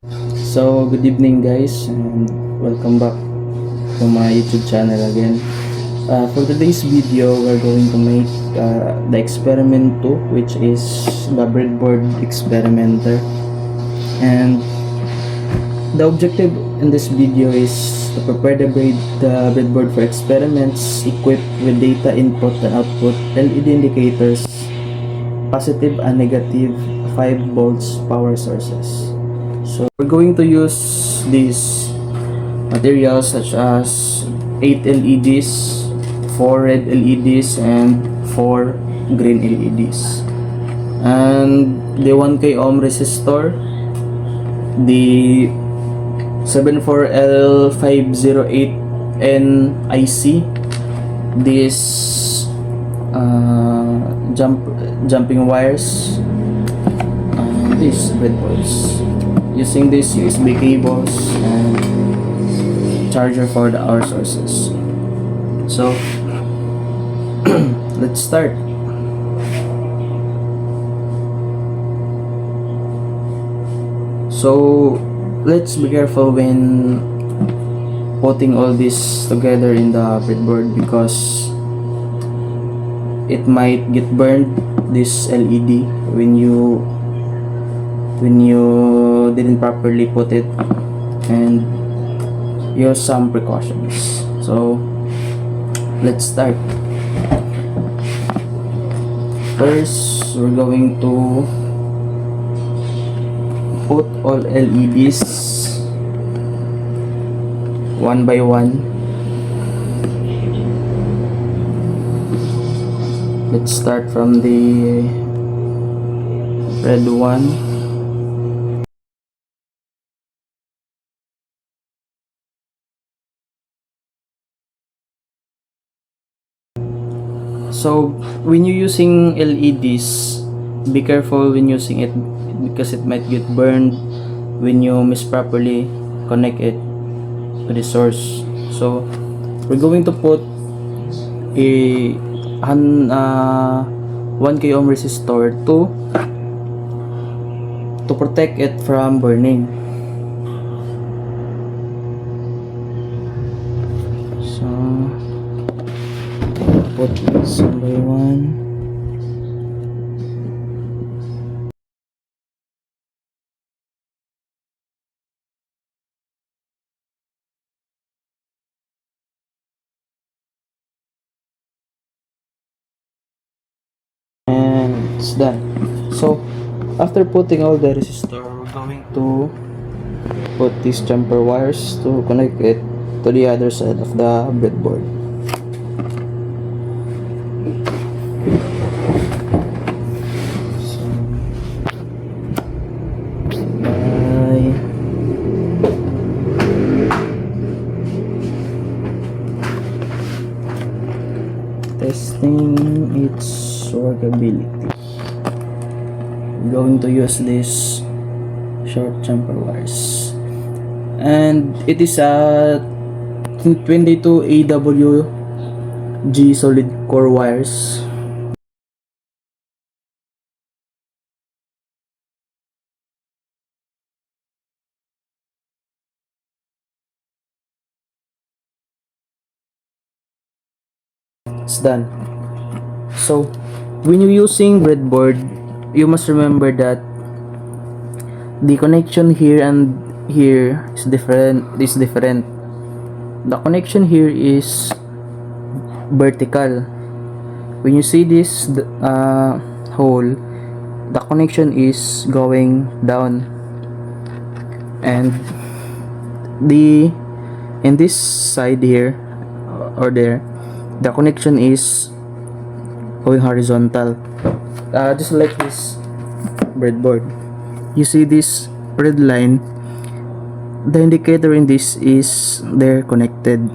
So, good evening guys, and welcome back to my YouTube channel again. For today's video, we're going to make the experiment 2, which is the breadboard experimenter. And the objective in this video is to prepare the breadboard for experiments equipped with data input and output, LED indicators, positive and negative 5 volts power sources. So we're going to use these materials such as 8 LEDs, 4 red LEDs, and 4 green LEDs. And the 1K ohm resistor, the 74L508N IC, these jumping wires, and these breadboards. Using these USB cables and charger for the power sources. So let's start. So let's be careful when putting all this together in the breadboard because it might get burned, this LED, when you didn't properly put it, and use some precautions. So let's start. First, we're going to put all LEDs one by one. Let's start from the red one. So when you're using LEDs, be careful when using it because it might get burned when you misproperly connect it to the source. So we're going to put a 1K ohm resistor to protect it from burning. So put this one by one. And it's done. So after putting all the resistor, we're going to put these jumper wires to connect it to the other side of the breadboard. Testing its workability. We're going to use this short jumper wires, and it is a 22 AWG solid core wires. It's done. So when you're using breadboard, you must remember that the connection here and here is different. The connection here is vertical. When you see this hole, the connection is going down, and in this side here or there, the connection is going horizontal, just like this breadboard. You see this red line, the indicator in this is they're connected.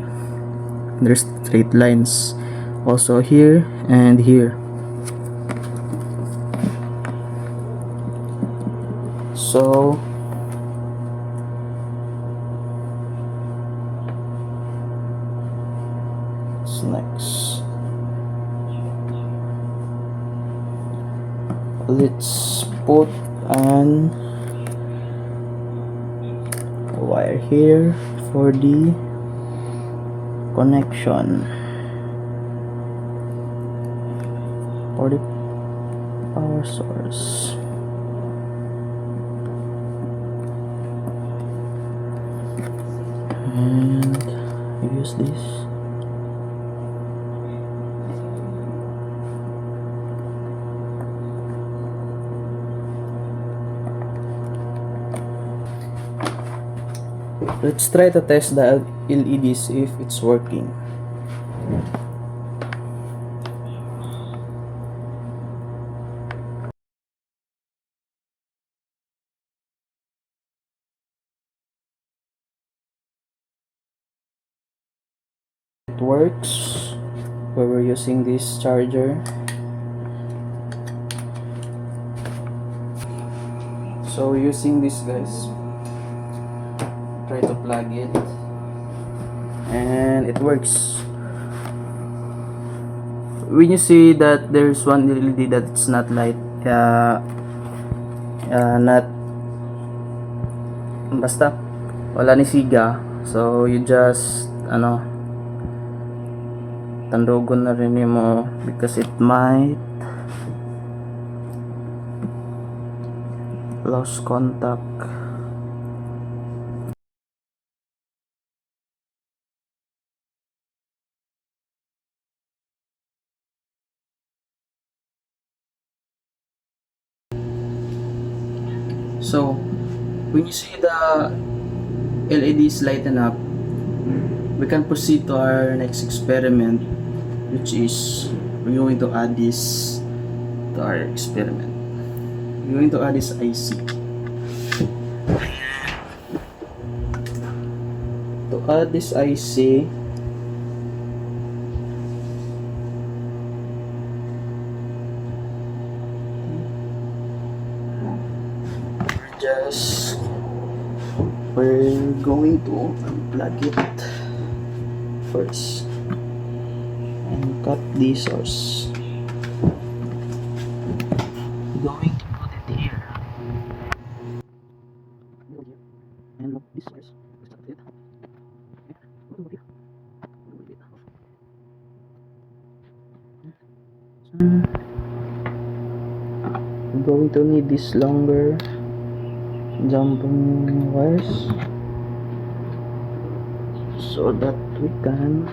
There's straight lines also here and here. So what's next? Let's put an wire here for the connection for the power source. And use this. Let's try to test the LEDs if it's working. It works where we're using this charger. So using this, guys, try to plug it and it works. When you see that there's one LED that it's not light, not basta wala ni siga, so you just tandugon na rin mo because it might lose contact. So when you see the LEDs lighten up, we can proceed to our next experiment, which is we're going to add this to our experiment. We're going to add this IC. To add this IC, we're going to unplug it first and cut the source. We're going to put it here and look this source. Start it. We're going to need this longer jumping wires so that we can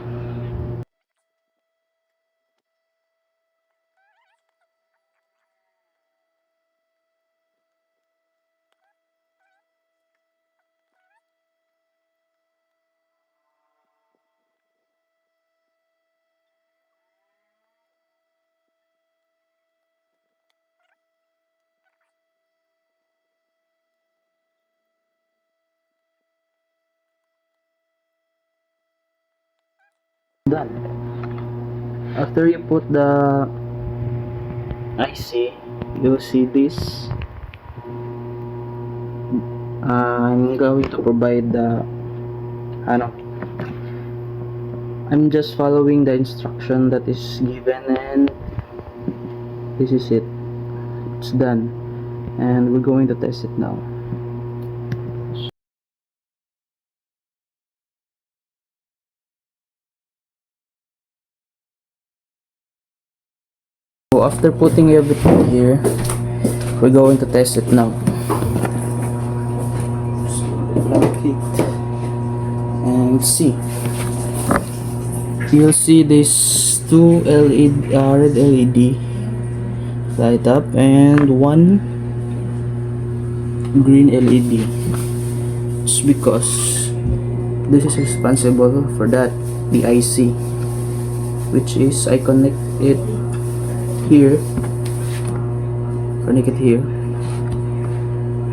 done. After you put the IC, you'll see this. I'm going to provide the I'm just following the instruction that is given, and this is it. It's done, and we're going to test it now. So after putting everything here, we're going to test it now. So lock it and see. You'll see these two red LED light up and one green LED. It's because this is responsible for that, the IC, which is I connect it here,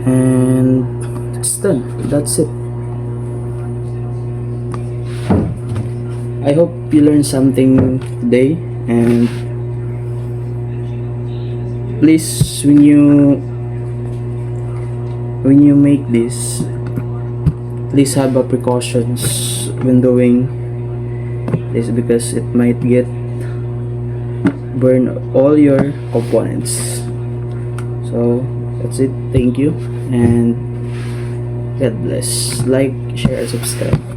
and it's done. That's it. I hope you learned something today, and please, when you make this, please have a precautions when doing this because it might get burn all your components. So that's it. Thank you, and God bless. Like, share, and subscribe.